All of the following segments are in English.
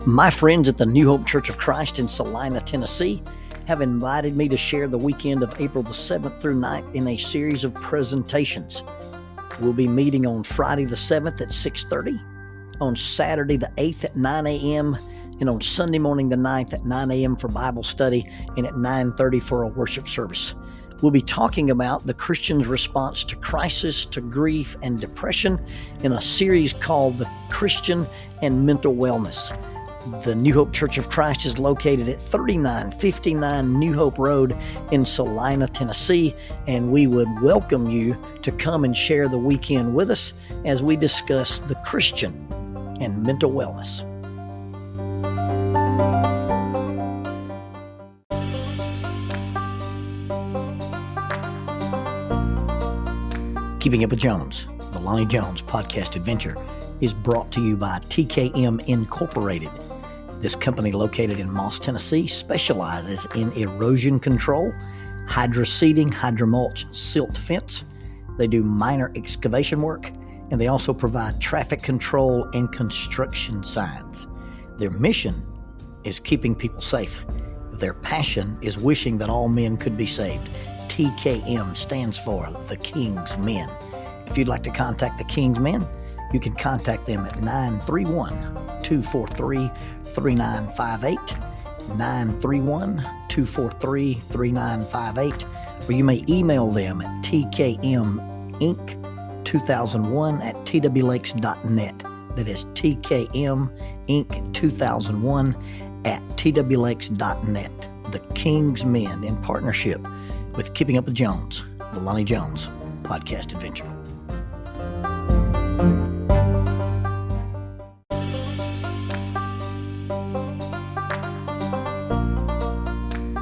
My friends at the New Hope Church of Christ in Salina, Tennessee, have invited me to share the weekend of April the 7th through 9th in a series of presentations. We'll be meeting on Friday the 7th at 6:30, on Saturday the 8th at 9 a.m., and on Sunday morning the 9th at 9 a.m. for Bible study and at 9:30 for a worship service. We'll be talking about the Christian's response to crisis, to grief, and depression in a series called The Christian and Mental Wellness. The New Hope Church of Christ is located at 3959 New Hope Road in Salina, Tennessee, and we would welcome you to come and share the weekend with us as we discuss the Christian and mental wellness. Keeping Up with Jones, the Lonnie Jones podcast adventure, is brought to you by TKM Incorporated. This company, located in Moss, Tennessee, specializes in erosion control, hydroseeding, hydromulch, silt fence. They do minor excavation work, and they also provide traffic control and construction signs. Their mission is keeping people safe. Their passion is wishing that all men could be saved. TKM stands for The King's Men. If you'd like to contact The King's Men, you can contact them at 931-243-3958, 931-243-3958, or you may email them at tkminc2001@twlakes.net. That is tkminc2001@twlakes.net. The King's Men, in partnership with Keeping Up with Jones, the Lonnie Jones podcast adventure.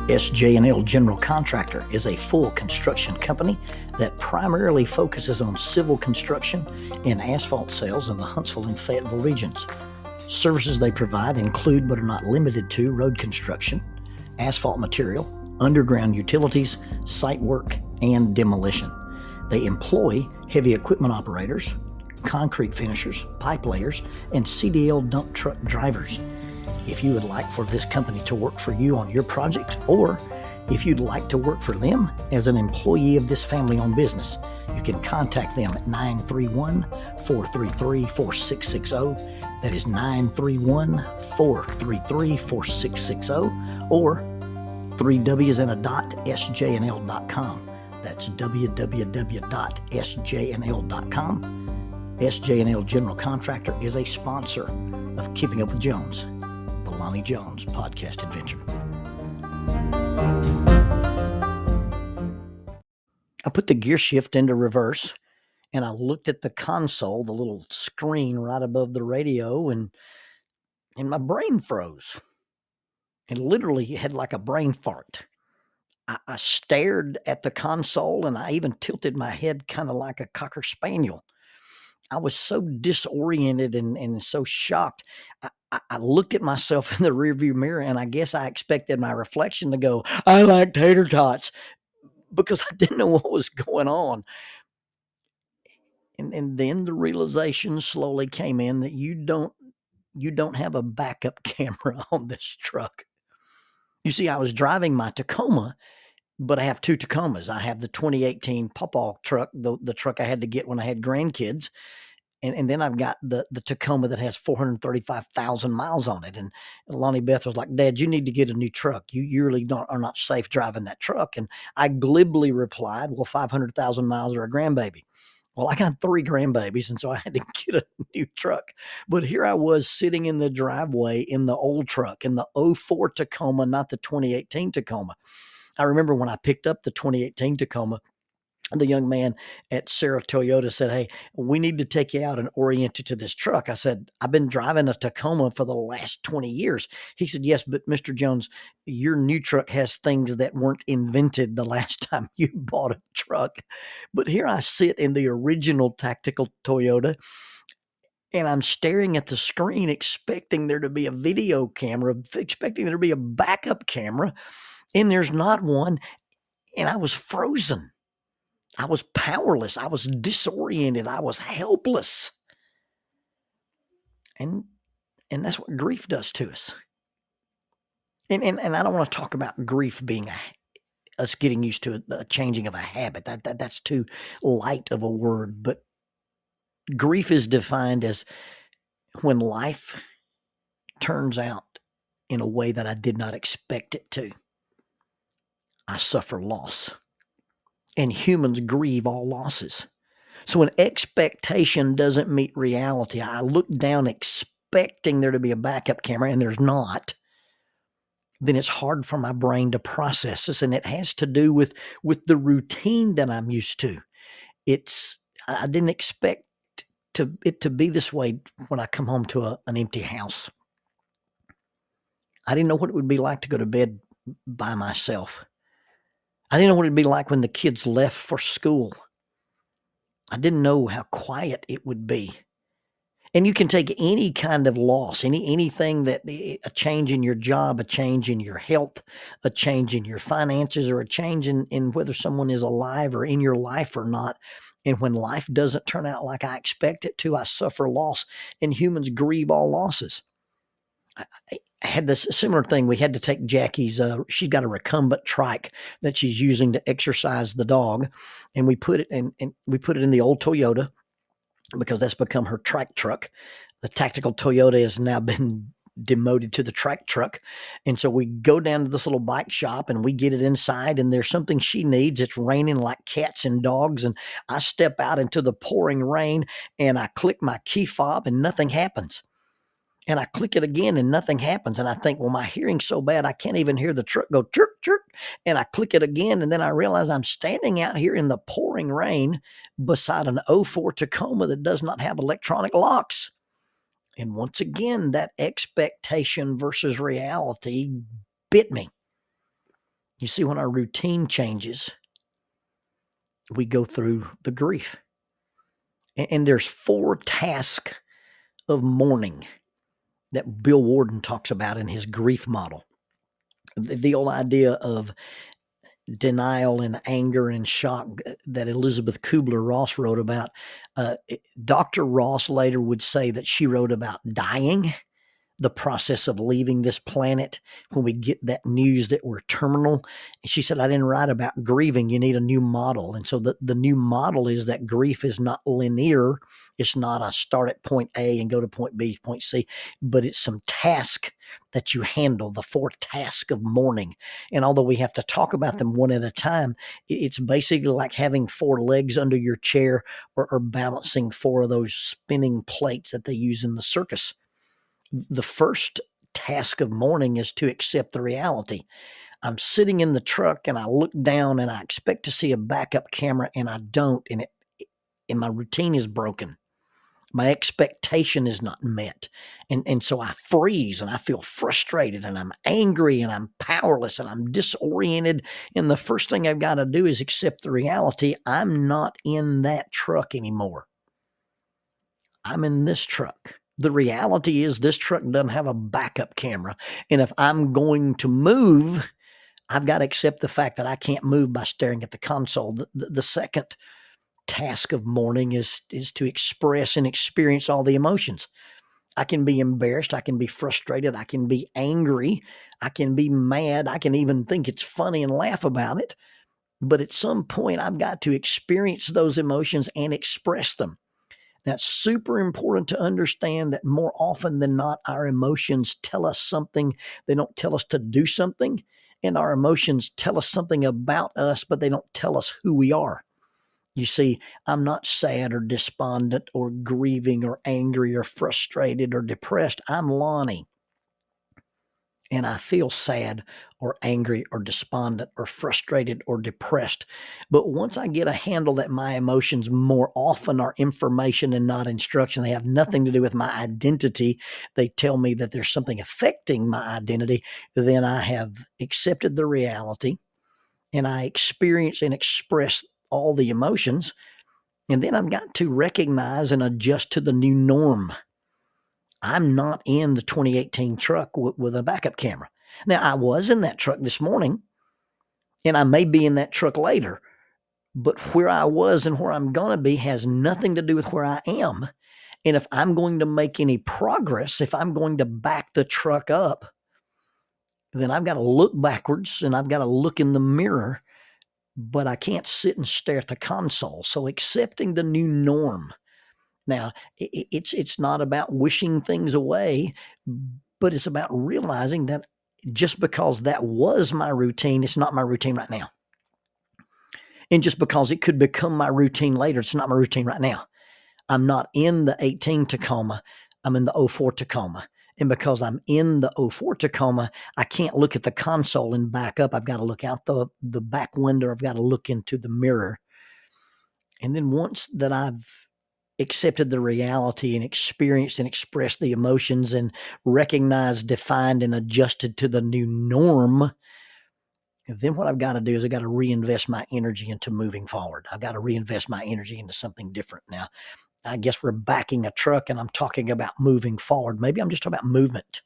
SJ&L General Contractor is a full construction company that primarily focuses on civil construction and asphalt sales in the Huntsville and Fayetteville regions. Services they provide include, but are not limited to, road construction, asphalt material, underground utilities, site work, and demolition. They employ heavy equipment operators, concrete finishers, pipe layers, and CDL dump truck drivers. If you would like for this company to work for you on your project, or if you'd like to work for them as an employee of this family-owned business, you can contact them at 931-433-4660. That is 931-433-4660, or 3W's and a dot, sjnl.com. That's www.sjnl.com. SJ&L General Contractor is a sponsor of Keeping Up with Jones, the Lonnie Jones podcast adventure. I put the gear shift into reverse, and I looked at the console, the little screen right above the radio, and my brain froze. It literally had like a brain fart. I stared at the console, and I even tilted my head kind of like a Cocker Spaniel. I was so disoriented and so shocked. I looked at myself in the rearview mirror, and I guess I expected my reflection to go, "I like tater tots," because I didn't know what was going on. And then the realization slowly came in that you don't have a backup camera on this truck. You see, I was driving my Tacoma, but I have two Tacomas. I have the 2018 Pawpaw truck, the truck I had to get when I had grandkids. And then I've got the Tacoma that has 435,000 miles on it. And Lonnie Beth was like, "Dad, you need to get a new truck. You really are not safe driving that truck." And I glibly replied, "Well, 500,000 miles are a grandbaby." Well, I got 3 grandbabies, and so I had to get a new truck. But here I was sitting in the driveway in the old truck, in the '04 Tacoma, not the 2018 Tacoma. I remember when I picked up the 2018 Tacoma, the young man at Sarah Toyota said, "Hey, we need to take you out and orient you to this truck." I said, "I've been driving a Tacoma for the last 20 years. He said, "Yes, but Mr. Jones, your new truck has things that weren't invented the last time you bought a truck." But here I sit in the original tactical Toyota, and I'm staring at the screen, expecting there to be a video camera, expecting there to be a backup camera, and there's not one. And I was frozen. I was powerless. I was disoriented. I was helpless. And And that's what grief does to us. And I don't want to talk about grief being us getting used to a changing of a habit. That's too light of a word. But grief is defined as when life turns out in a way that I did not expect it to. I suffer loss. And humans grieve all losses. So when expectation doesn't meet reality, I look down expecting there to be a backup camera and there's not, then it's hard for my brain to process this. And it has to do with the routine that I'm used to. I didn't expect it to be this way when I come home to an empty house. I didn't know what it would be like to go to bed by myself. I didn't know what it'd be like when the kids left for school. I didn't know how quiet it would be. And you can take any kind of loss, anything that a change in your job, a change in your health, a change in your finances, or a change in whether someone is alive or in your life or not. And when life doesn't turn out like I expect it to, I suffer loss. And humans grieve all losses. I had this similar thing. We had to take Jackie's, she's got a recumbent trike that she's using to exercise the dog. And we put it in the old Toyota because that's become her track truck. The tactical Toyota has now been demoted to the track truck. And so we go down to this little bike shop and we get it inside and there's something she needs. It's raining like cats and dogs. And I step out into the pouring rain and I click my key fob and nothing happens. And I click it again and nothing happens. And I think, well, my hearing's so bad, I can't even hear the truck go chirp, chirp. And I click it again. And then I realize I'm standing out here in the pouring rain beside an '04 Tacoma that does not have electronic locks. And once again, that expectation versus reality bit me. You see, when our routine changes, we go through the grief. And there's 4 tasks of mourning that Bill Warden talks about in his grief model. The old idea of denial and anger and shock that Elizabeth Kubler-Ross wrote about. Dr. Ross later would say that she wrote about dying, the process of leaving this planet when we get that news that we're terminal. And she said, I didn't write about grieving. You need a new model. And so the new model is that grief is not linear. It's not a start at point A and go to point B, point C, but it's some task that you handle, the 4 tasks of mourning. And although we have to talk about them one at a time, it's basically like having 4 legs under your chair or balancing 4 of those spinning plates that they use in the circus. The first task of mourning is to accept the reality. I'm sitting in the truck and I look down and I expect to see a backup camera and I don't, and my routine is broken. My expectation is not met. And so I freeze and I feel frustrated and I'm angry and I'm powerless and I'm disoriented. And the first thing I've got to do is accept the reality. I'm not in that truck anymore. I'm in this truck. The reality is this truck doesn't have a backup camera. And if I'm going to move, I've got to accept the fact that I can't move by staring at the console. The second task of mourning is to express and experience all the emotions. I can be embarrassed. I can be frustrated. I can be angry. I can be mad. I can even think it's funny and laugh about it. But at some point, I've got to experience those emotions and express them. That's super important to understand that more often than not, our emotions tell us something. They don't tell us to do something. And our emotions tell us something about us, but they don't tell us who we are. You see, I'm not sad or despondent or grieving or angry or frustrated or depressed. I'm Lonnie. And I feel sad or angry or despondent or frustrated or depressed. But once I get a handle that my emotions more often are information and not instruction, they have nothing to do with my identity. They tell me that there's something affecting my identity. Then I have accepted the reality and I experience and express all the emotions. And then I've got to recognize and adjust to the new norm. I'm not in the 2018 truck with a backup camera. Now, I was in that truck this morning, and I may be in that truck later, but where I was and where I'm going to be has nothing to do with where I am. And if I'm going to make any progress, if I'm going to back the truck up, then I've got to look backwards and I've got to look in the mirror, but I can't sit and stare at the console. So accepting the new norm. Now, it's not about wishing things away, but it's about realizing that just because that was my routine, it's not my routine right now. And just because it could become my routine later, it's not my routine right now. I'm not in the 18 Tacoma. I'm in the 04 Tacoma. And because I'm in the 04 Tacoma, I can't look at the console and back up. I've got to look out the back window. I've got to look into the mirror. And then once that I've accepted the reality and experienced and expressed the emotions and recognized, defined, and adjusted to the new norm, then what I've got to do is I've got to reinvest my energy into moving forward. I've got to reinvest my energy into something different. Now, I guess we're backing a truck and I'm talking about moving forward. Maybe I'm just talking about movement.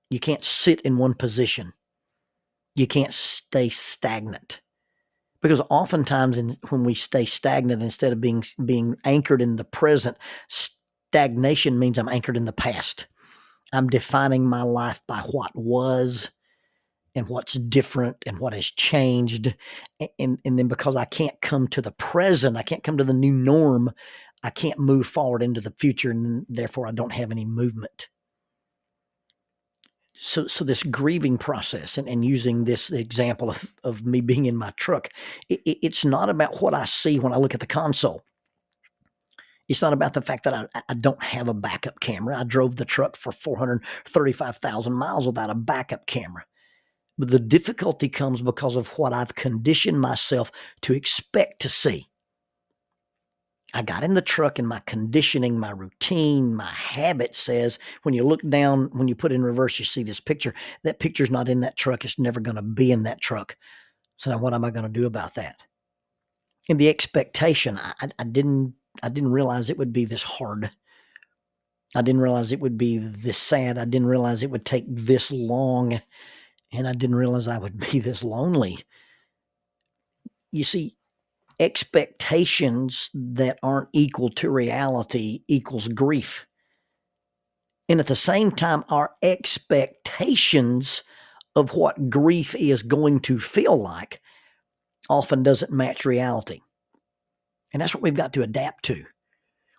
You can't sit in one position. You can't stay stagnant. Because oftentimes when we stay stagnant, instead of being anchored in the present, stagnation means I'm anchored in the past. I'm defining my life by what was and what's different and what has changed. And then because I can't come to the present, I can't come to the new norm, I can't move forward into the future, and therefore I don't have any movement. So this grieving process, and using this example of me being in my truck, it's not about what I see when I look at the console. It's not about the fact that I don't have a backup camera. I drove the truck for 435,000 miles without a backup camera. But the difficulty comes because of what I've conditioned myself to expect to see. I got in the truck and my conditioning, my routine, my habit says when you look down, when you put in reverse, you see this picture. That picture's not in that truck. It's never going to be in that truck. So now what am I going to do about that? And the expectation, I didn't realize it would be this hard. I didn't realize it would be this sad. I didn't realize it would take this long. And I didn't realize I would be this lonely. You see, expectations that aren't equal to reality equals grief. And at the same time, our expectations of what grief is going to feel like often doesn't match reality. And that's what we've got to adapt to.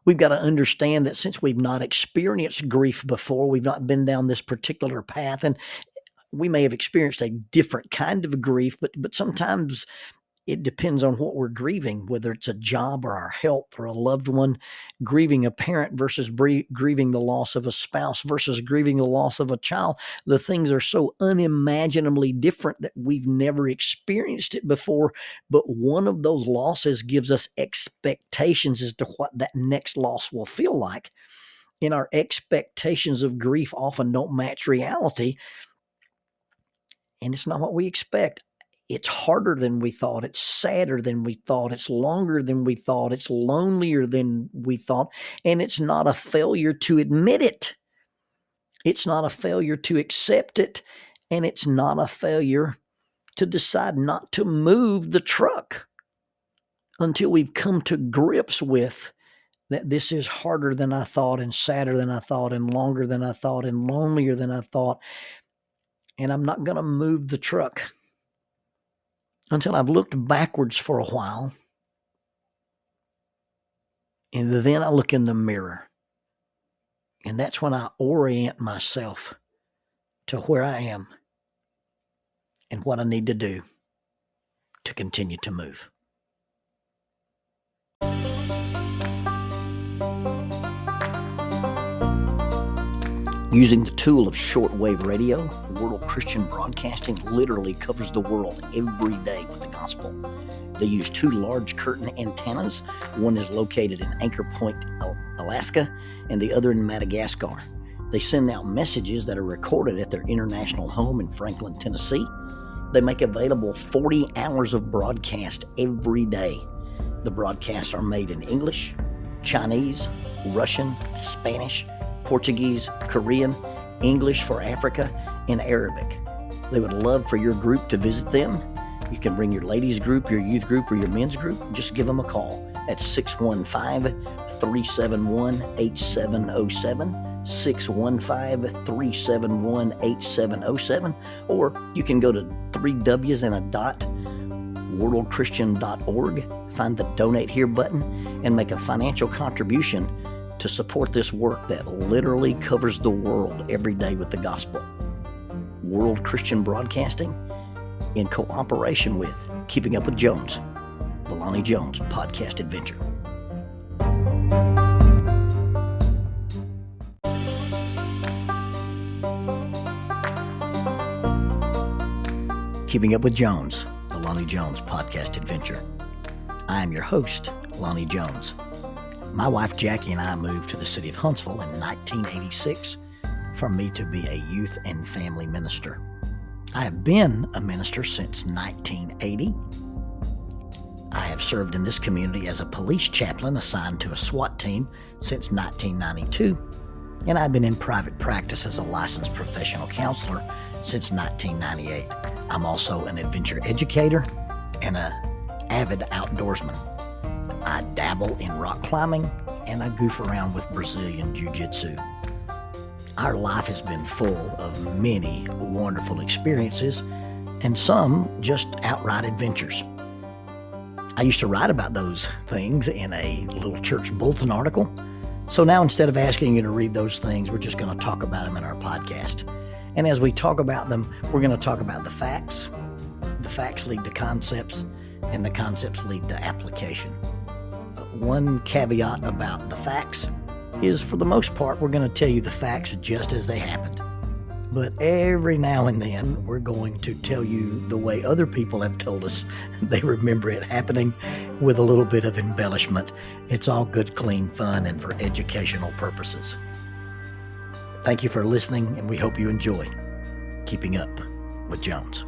We've got to understand that since we've not experienced grief before, we've not been down this particular path, and we may have experienced a different kind of grief, but sometimes it depends on what we're grieving, whether it's a job or our health or a loved one. Grieving a parent versus grieving the loss of a spouse versus grieving the loss of a child. The things are so unimaginably different that we've never experienced it before. But one of those losses gives us expectations as to what that next loss will feel like. And our expectations of grief often don't match reality. And it's not what we expect. It's harder than we thought. It's sadder than we thought. It's longer than we thought. It's lonelier than we thought. And it's not a failure to admit it. It's not a failure to accept it. And it's not a failure to decide not to move the truck until we've come to grips with that this is harder than I thought, and sadder than I thought, and longer than I thought, and lonelier than I thought. And I'm not going to move the truck until I've looked backwards for a while, and then I look in the mirror. And that's when I orient myself to where I am and what I need to do to continue to move. Using the tool of shortwave radio, World Christian Broadcasting literally covers the world every day with the gospel. They use two large curtain antennas. One is located in Anchor Point, Alaska, and the other in Madagascar. They send out messages that are recorded at their international home in Franklin, Tennessee. They make available 40 hours of broadcast every day. The broadcasts are made in English, Chinese, Russian, Spanish, Portuguese, Korean, English for Africa, and Arabic. They would love for your group to visit them. You can bring your ladies group, your youth group, or your men's group. Just give them a call at 615 615-371-8707, 615-371-8707, or you can go to 3Ws and a dot, worldchristian.org, find the Donate Here button, and make a financial contribution to support this work that literally covers the world every day with the gospel. World Christian Broadcasting, in cooperation with Keeping Up with Jones, the Lonnie Jones podcast adventure. Keeping Up with Jones, the Lonnie Jones podcast adventure. I am your host, Lonnie Jones. My wife Jackie and I moved to the city of Huntsville in 1986 for me to be a youth and family minister. I have been a minister since 1980. I have served in this community as a police chaplain assigned to a SWAT team since 1992, and I've been in private practice as a licensed professional counselor since 1998. I'm also an adventure educator and an avid outdoorsman. I dabble in rock climbing, and I goof around with Brazilian Jiu-Jitsu. Our life has been full of many wonderful experiences, and some just outright adventures. I used to write about those things in a little church bulletin article, so now instead of asking you to read those things, we're just going to talk about them in our podcast. And as we talk about them, we're going to talk about the facts. The facts lead to concepts, and the concepts lead to application. One caveat about the facts is, for the most part, we're going to tell you the facts just as they happened. But every now and then, we're going to tell you the way other people have told us they remember it happening, with a little bit of embellishment. It's all good, clean fun and for educational purposes. Thank you for listening, and we hope you enjoy Keeping Up with Jones.